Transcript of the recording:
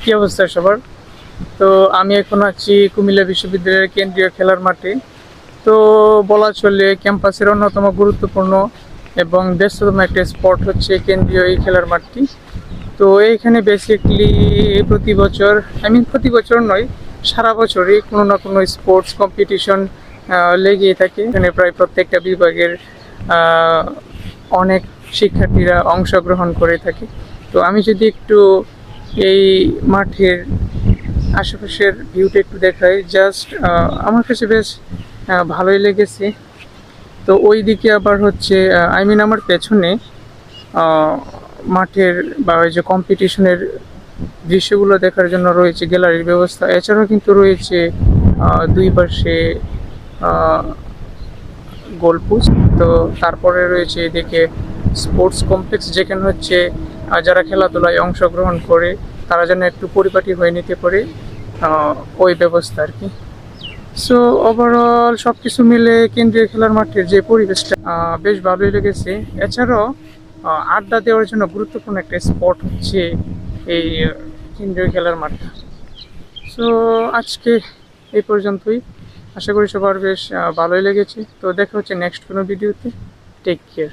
কি অবস্থা সবার? তো আমি এখন আছি কুমিল্লা বিশ্ববিদ্যালয়ের কেন্দ্রীয় খেলার মাঠে। তো বলা চলে ক্যাম্পাসের অন্যতম গুরুত্বপূর্ণ এবং ব্যস্ততম একটা স্পট হচ্ছে কেন্দ্রীয় এই খেলার মাঠটি। তো এইখানে বেসিকলি প্রতি বছর, প্রতি বছর নয়, সারা বছরই কোনো না কোনো স্পোর্টস কম্পিটিশন লেগেই থাকে। এখানে প্রায় প্রত্যেকটা বিভাগের আহ, অনেক শিক্ষার্থীরা অংশগ্রহণ করে থাকে। তো আমি যদি একটু এই মাঠের আশেপাশের ভিউটা একটু দেখাই, জাস্ট আমার কাছে বেশ ভালোই লেগেছে। তো ওই দিকে আবার হচ্ছে আমার পেছনে আহ, মাঠের বা ওই যে কম্পিটিশনের দৃশ্যগুলো দেখার জন্য রয়েছে গ্যালারির ব্যবস্থা। এছাড়াও কিন্তু রয়েছে দুই পাশে গোলপোস্ট। তো তারপরে রয়েছে এদিকে স্পোর্টস কমপ্লেক্স, যেখানে হচ্ছে যারা খেলাধুলায় অংশগ্রহণ করে তারা যেন একটু পরিপাটি হয়ে নিতে পারে, ওই ব্যবস্থা আর কি। সো ওভারঅল সব কিছু মিলে কেন্দ্রীয় খেলার মাঠের যে পরিবেশটা বেশ ভালোই লেগেছে। এছাড়াও আড্ডা দেওয়ার জন্য গুরুত্বপূর্ণ একটা স্পট হচ্ছে এই কেন্দ্রীয় খেলার মাঠটা। সো আজকে এই পর্যন্তই। আশা করি সবার বেশ ভালোই লেগেছে। তো দেখা হচ্ছে নেক্সট কোনো ভিডিওতে। Take care.